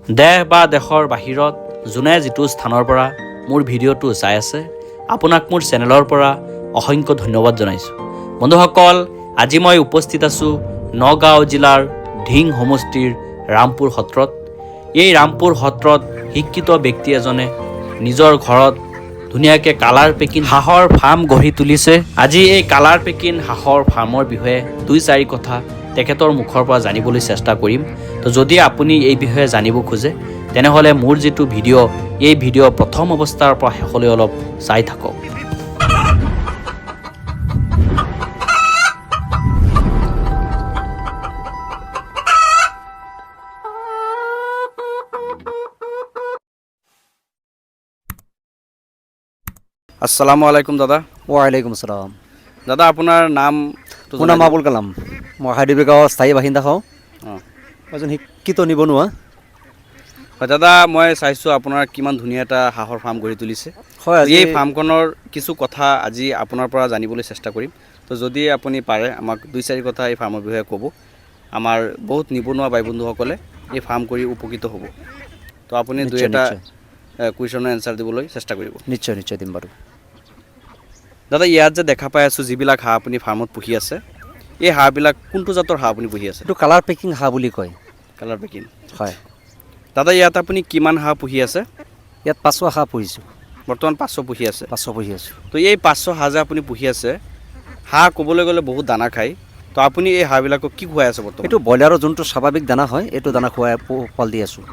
দেশ বা দেশৰ বাহিৰত যোনে যিটো স্থানৰ পৰা মোৰ ভিডিঅ'টো চাই আছে আপোনাক মোৰ চেনেলৰ পৰা অসংখ্য ধন্যবাদ জনাইছোঁ। বন্ধুসকল, আজি মই উপস্থিত আছোঁ নগাঁও জিলাৰ ধিং সমষ্টিৰ ৰামপুৰ সত্ৰত। এই ৰামপুৰ সত্ৰত শিক্ষিত ব্যক্তি এজনে নিজৰ ঘৰত ধুনীয়াকৈ কালাৰ পেকিং হাঁহৰ ফাৰ্ম গঢ়ি তুলিছে। আজি এই কালাৰ পেকিং হাঁহৰ ফাৰ্মৰ বিষয়ে 2-4 কথা তেখেতৰ মুখৰ পৰা জানিবলৈ চেষ্টা কৰিম। তো যদি আপুনি এই বিষয়ে জানিব খোজে তেনেহ'লে মোৰ যিটো ভিডিঅ' এই ভিডিঅ' প্ৰথম অৱস্থাৰ পৰা শেষলৈ অলপ চাই থাকক। আসসালামু আলাইকুম দাদা। ওয়ালাইকুম আসসালাম। দাদা আপোনাৰ নাম? মোৰ নাম আবুল কালাম। মই হাইডিবি গাঁৱৰ স্থায়ী বাসিন্দা হওঁ। এজন শিক্ষিত নিবনুৱা। হয় দাদা, মই চাইছোঁ আপোনাৰ কিমান ধুনীয়া এটা হাঁহৰ ফাৰ্ম গঢ়ি তুলিছে। হয়, এই ফাৰ্মখনৰ কিছু কথা আজি আপোনাৰ পৰা জানিবলৈ চেষ্টা কৰিম। তো যদি আপুনি পাৰে আমাক 2-4 কথা এই ফাৰ্মৰ বিষয়ে ক'ব। আমাৰ বহুত নিবনুৱা বাই বন্ধুসকলে এই ফাৰ্ম কৰি উপকৃত হ'ব। তো আপুনি 2-এটা কুৱেশ্যনৰ এনচাৰ দিবলৈ চেষ্টা কৰিব। নিশ্চয় নিশ্চয় দিম বাৰু। দাদা, ইয়াত যে দেখা পাই আছোঁ যিবিলাক হাঁহ আপুনি ফাৰ্মত পুহি আছে, এই হাঁহবিলাক কোনটো জাতৰ হাঁহ আপুনি পুহি আছে? এইটো কালাৰ পেকিং হাঁহ বুলি কয়। কালাৰ পেকিং, হয়। দাদা ইয়াত আপুনি কিমান হাঁহ পুহি আছে? ইয়াত 500 হাঁহ পুহিছোঁ। বৰ্তমান 500 পুহি আছে। 500 পুহি আছোঁ। তো এই 500 হাঁহ যে আপুনি পুহি আছে, হাঁহ ক'বলৈ গ'লে বহুত দানা খায়। তো আপুনি এই হাঁহবিলাকক কি খুৱাই আছে বৰ্তমান? এইটো ব্ৰইলাৰৰ যোনটো স্বাভাৱিক দানা হয়, এইটো দানা খুৱাই পোহপাল দি আছোঁ।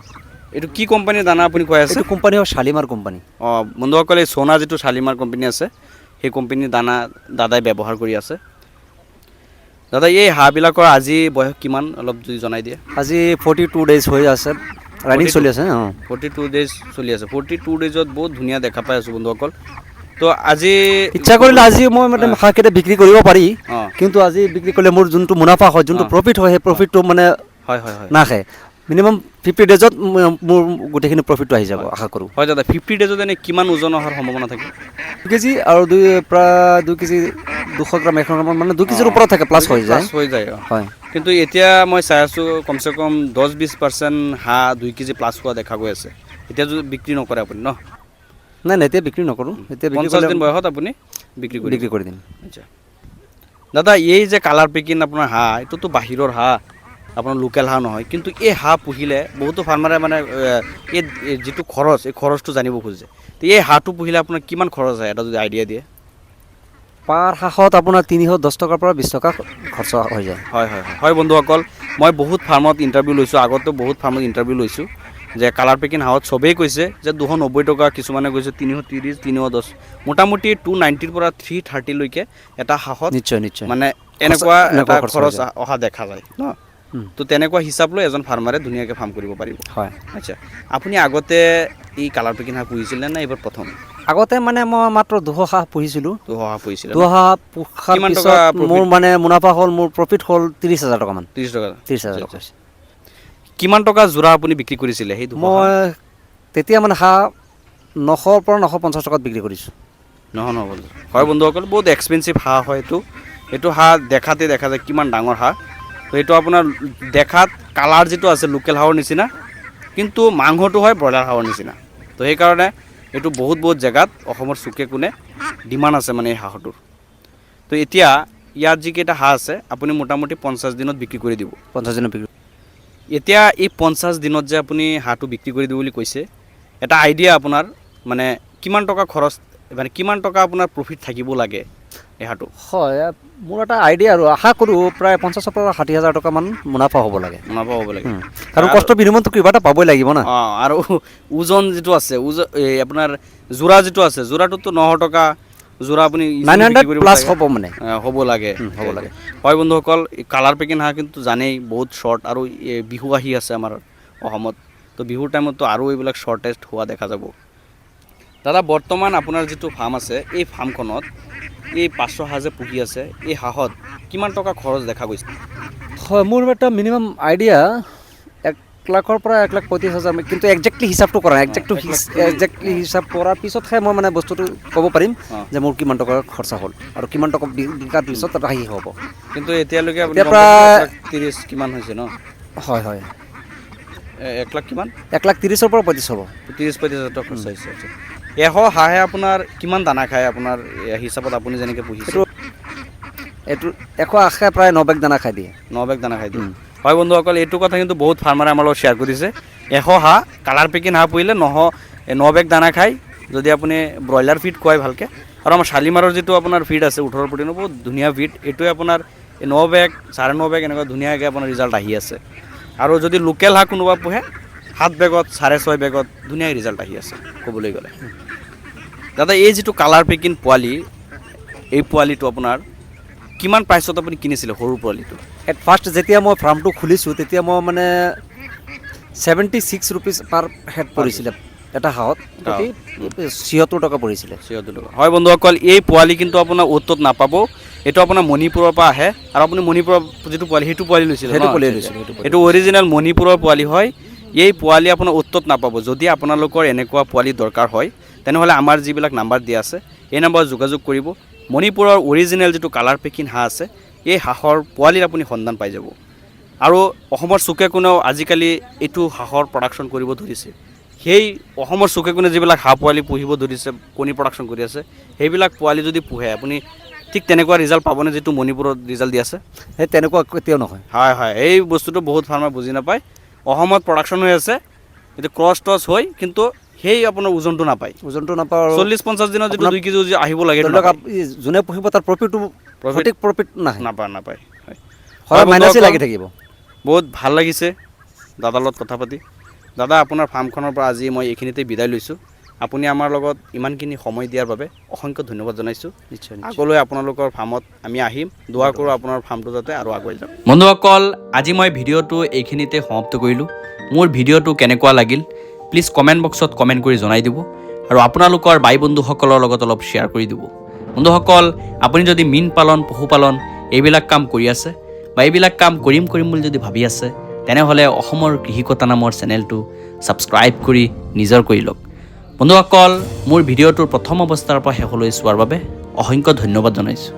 এইটো কি কোম্পানীৰ দানা আপুনি খুৱাই আছে? এইটো কোম্পানী হয় শালিমাৰ কোম্পানী। অঁ বন্ধুসকলে, এই সোনা যিটো শালিমাৰ কোম্পানী আছে সেই কোম্পানীৰ দানা দাদাই ব্যৱহাৰ কৰি আছে। দাদা, এই হাঁহবিলাকৰ আজি বয়স কিমান অলপ যদি জনাই দিয়ে। আজি 42 ডেজ হৈ আছে, ৰানিং চলি আছে। 42 ডেজ চলি আছে। 42 ডেজত বহুত ধুনীয়া দেখা পাই আছোঁ বন্ধুসকল। তো আজি ইচ্ছা কৰিলে আজি মই মানে হাঁহকেইটা বিক্ৰী কৰিব পাৰি, অঁ কিন্তু আজি বিক্ৰী কৰিলে মোৰ যোনটো মুনাফা হয়, যোনটো প্ৰফিট হয়, সেই প্ৰফিটটো মানে হয় হয় হয় নাহে। মিনিমাম 50 ডেজত মোৰ গোটেইখিনি প্ৰফিটটো আহি যাব আশা কৰোঁ। হয় দাদা, 50 ডেজত এনে কিমান ওজন অহাৰ সম্ভাৱনা থাকে? 2 কেজি আৰু প্ৰায় 2 কেজি 200 গ্ৰাম 100 গ্ৰাম মানে 2 কেজিৰ ওপৰত থাকে, প্লাছ হৈ যায়। হয়। কিন্তু এতিয়া মই চাই আছোঁ কমচে কম 10-20% হাঁহ 2 কেজি প্লাছ হোৱা দেখা গৈ আছে। এতিয়া যদি বিক্ৰী নকৰে আপুনি ন? নাই নাই, এতিয়া বিক্ৰী নকৰোঁ। এতিয়া 50 দিন বয়সত আপুনি বিক্ৰী কৰি দিম। আচ্ছা দাদা, এই যে কালাৰ পেকিং আপোনাৰ হাঁহ, এইটোতো বাহিৰৰ হাঁহ, আপোনাৰ লোকেল হাঁহ নহয়। কিন্তু এই হাঁহ পুহিলে বহুতো ফাৰ্মাৰে মানে এই যিটো খৰচ, এই খৰচটো জানিব খোজে। তো এই হাঁহটো পুহিলে আপোনাৰ কিমান খৰচ হয় এটা যদি আইডিয়া দিয়ে। পাৰ হাঁহত আপোনাৰ 310 টকাৰ পৰা 20 টকা খৰচ হৈ যায়। হয় হয় হয় বন্ধুসকল, মই বহুত ফাৰ্মত ইণ্টাৰভিউ লৈছোঁ, আগতেও বহুত ফাৰ্মত ইণ্টাৰভিউ লৈছোঁ যে কালাৰ পেকিং হাঁহত চবেই কৈছে যে 290 টকা, কিছুমানে কৈছে 330, 310, মোটামুটি 290ৰ পৰা 330 লৈকে এটা হাঁহত নিশ্চয় নিশ্চয় মানে এনেকুৱা এটা খৰচ খৰচ অহা দেখা যায় ন। তো তেনেকুৱা হিচাপ লৈ এজন ফাৰ্মাৰে ধুনীয়াকৈ ফাৰ্ম কৰিব পাৰিব। হয়। আচ্ছা, আপুনি আগতে এই কালাৰ পেকিং হাঁহ পুহিছিলে নে এইবাৰ প্ৰথম? আগতে মানে মই মাত্ৰ 200 হাঁহ পুহিছিলোঁ। 200 হাঁহ পুহিছিলে? 200 হাঁহ পোহাৰ পিছত মোৰ মানে মুনাফা হ'ল, মোৰ প্ৰফিট হ'ল 30,000 টকামান। 30 টকা? 30,000 টকা। কিমান টকা যোৰা আপুনি বিক্ৰী কৰিছিলে সেই 200? মই তেতিয়া মানে হাঁহ 900ৰ পৰা 950 টকাত বিক্ৰী কৰিছোঁ। নহয় হয় বন্ধুসকল, বহুত এক্সপেঞ্চিভ হাঁহ হয় এইটো। এইটো হাঁহ দেখাতে দেখা যায় কিমান ডাঙৰ হাঁহ। তো এইটো আপোনাৰ দেখাত কালাৰ যিটো আছে লোকেল হাঁহৰ নিচিনা, কিন্তু মাংসটো হয় ব্ৰইলাৰ হাঁহৰ নিচিনা। তো সেইকাৰণে এইটো বহুত জেগাত অসমৰ চুকে কোণে ডিমাণ্ড আছে মানে এই হাঁহটোৰ। তো এতিয়া ইয়াত যিকেইটা হাঁহ আছে আপুনি মোটামুটি 50 দিনত বিক্ৰী কৰি দিব। 50 দিনত বিক্ৰী। এতিয়া এই 50 দিনত যে আপুনি হাঁহটো বিক্ৰী কৰি দিব বুলি কৈছে, এটা আইডিয়া আপোনাৰ মানে কিমান টকা খৰচ, মানে কিমান টকা আপোনাৰ প্ৰফিট থাকিব লাগে এই হাঁহটো? হয়, মোৰ এটা আইডিয়া আৰু আশা কৰোঁ প্ৰায় 50,000 পৰা 60,000 টকামান মুনাফা হ'ব লাগে। মুনাফা হ'ব লাগে। কাৰণ কষ্টৰ বিনিময়তো কিবা এটা পাবই লাগিব না। অঁ, আৰু ওজন যিটো আছে, এই আপোনাৰ যোৰা যিটো আছে, যোৰাটোতো 900 টকা যোৰা আপুনি 900 প্লাছ হ'ব মানে। হ'ব লাগে। হ'ব লাগে। হয় বন্ধুসকল, কালাৰ পেকিং হাঁহ কিন্তু জানেই বহুত শ্বৰ্ট, আৰু বিহু আহি আছে আমাৰ অসমত। তো বিহুৰ টাইমততো আৰু এইবিলাক শ্বৰ্টেজ হোৱা দেখা যাব। দাদা, বৰ্তমান আপোনাৰ যিটো ফাৰ্ম আছে, এই ফাৰ্মখনত এই 500 হাঁহ যে পুহি আছে, এই হাঁহত কিমান টকা খৰচ দেখা গৈছে? হয়, মোৰ এটা মিনিমাম আইডিয়া 1 লাখৰ পৰা 1,35,000, কিন্তু একজেক্টলি হিচাপটো কৰা নাই। একজেক্টলি হিচাপ কৰাৰ পিছতহে মই মানে বস্তুটো ক'ব পাৰিম যে মোৰ কিমান টকা খৰচা হ'ল আৰু কিমান টকা বিকাৰ পিছত ৰাহি হ'ব। কিন্তু এতিয়ালৈকে আপুনি প্ৰায় 30 কিমান হৈছে ন? হয় হয়। 1 লাখ কিমান 1,30,000 পৰা 35 হ'ব 30-35,000 টকা খৰচ হৈছে আচ্ছা 100 হাঁহে আপোনাৰ কিমান দানা খায় আপোনাৰ হিচাপত আপুনি যেনেকৈ পুহিছে এইটো 100 আশে প্ৰায় 9 বেগ দানা খাই দিয়ে 9 বেগ দানা খাই দিয়ে হয় বন্ধুসকল এইটো কথা কিন্তু বহুত ফাৰ্মাৰে আমাৰ লগত শ্বেয়াৰ কৰিছে 100 হাঁহ কালাৰ পেকিং হাঁহ পুহিলে 9 বেগ দানা খায় যদি আপুনি ব্ৰইলাৰ ফিড খুৱাই ভালকৈ আৰু আমাৰ শালিমাৰৰ যিটো আপোনাৰ ফিড আছে 18 প্ৰটিনৰ বহুত ধুনীয়া ফিড এইটোৱে আপোনাৰ 9 বেগ 9.5 বেগ এনেকুৱা ধুনীয়াকৈ আপোনাৰ ৰিজাল্ট আহি আছে আৰু যদি লোকেল হাঁহ কোনোবা পোহে 7 বেগত 6.5 বেগত ধুনীয়া ৰিজাল্ট আহি আছে ক'বলৈ গ'লে দাদা এই যিটো কালাৰ পেকিং পোৱালি এই পোৱালিটো আপোনাৰ কিমান প্ৰাইচত আপুনি কিনিছিলে সৰু পোৱালিটো এট ফাৰ্ষ্ট যেতিয়া মই ফাৰ্মটো খুলিছোঁ তেতিয়া মই মানে 76 ৰুপিজ পাৰ হেড পৰিছিলে এটা হাঁহত 76 টকা পৰিছিলে হয় বন্ধুসকল এই পোৱালি কিন্তু আপোনাৰ অ'টত নাপাব এইটো আপোনাৰ মণিপুৰৰ পৰা আহে আৰু আপুনি মণিপুৰৰ যিটো পোৱালি সেইটো পোৱালি লৈছিলে এইটো অৰিজিনেল মণিপুৰৰ পোৱালি হয় এই পোৱালি আপোনাৰ অ'টত নাপাব যদি আপোনালোকৰ এনেকুৱা পোৱালি দৰকাৰ হয় তেনেহ'লে আমাৰ যিবিলাক নাম্বাৰ দিয়া আছে এই নাম্বাৰত যোগাযোগ কৰিব মণিপুৰৰ অৰিজিনেল যিটো কালাৰ পেকিং হাঁহ আছে এই হাঁহৰ পোৱালিৰ আপুনি সন্ধান পাই যাব আৰু অসমৰ চুকে কোণেও আজিকালি এইটো হাঁহৰ প্ৰডাকশ্যন কৰিব ধৰিছে সেই অসমৰ চুকে কোণে যিবিলাক হাঁহ পোৱালি পুহিব ধৰিছে কণী প্ৰডাকশ্যন কৰি আছে সেইবিলাক পোৱালি যদি পোহে আপুনি ঠিক তেনেকুৱা ৰিজাল্ট পাবনে যিটো মণিপুৰত ৰিজাল্ট দি আছে সেই তেনেকুৱা কেতিয়াও নহয় হয় এই বস্তুটো বহুত ফাৰ্মাৰ বুজি নাপায় অসমত প্ৰডাকশ্যন হৈ আছে এইটো ক্ৰছ টছ হৈ কিন্তু সেই আপোনাৰ ওজনটো নাপায় আৰু 40-50 দিনত যিটো 2 কেজি আহিব লাগে যোনে পুহিব তাৰ প্ৰফিট নাপায় হয় মাইনাছেই লাগি থাকিব বহুত ভাল লাগিছে দাদাৰ লগত কথা পাতি দাদা আপোনাৰ ফাৰ্মখনৰ পৰা আজি মই এইখিনিতে বিদায় লৈছোঁ আপুনি আমাৰ লগত ইমানখিনি সময় দিয়াৰ বাবে অসংখ্য ধন্যবাদ জনাইছোঁ নিশ্চয় আগলৈ আপোনালোকৰ ফাৰ্মত আমি আহিম দোৱা কৰোঁ আপোনাৰ ফাৰ্মটো যাতে আৰু আগুৱাই যাওক বন্ধুসকল আজি মই ভিডিঅ'টো এইখিনিতে সমাপ্ত কৰিলোঁ মোৰ ভিডিঅ'টো কেনেকুৱা লাগিল প্লিজ কমেণ্ট বক্সত কমেণ্ট কৰি জনাই দিব আৰু আপোনালোকৰ বাই বন্ধুসকলৰ লগত অলপ শ্বেয়াৰ কৰি দিব বন্ধুসকল আপুনি যদি মীন পালন পশুপালন এইবিলাক কাম কৰি আছে বা এইবিলাক কাম কৰিম বুলি যদি ভাবি আছে তেনেহ'লে অসমৰ কৃষিকতা নামৰ চেনেলটো ছাবস্ক্ৰাইব কৰি নিজৰ কৰি লওক বন্ধুসকল মোৰ ভিডিঅ'টোৰ প্ৰথম অৱস্থাৰ পৰা শেষলৈ চোৱাৰ বাবে অসংখ্য ধন্যবাদ জনাইছোঁ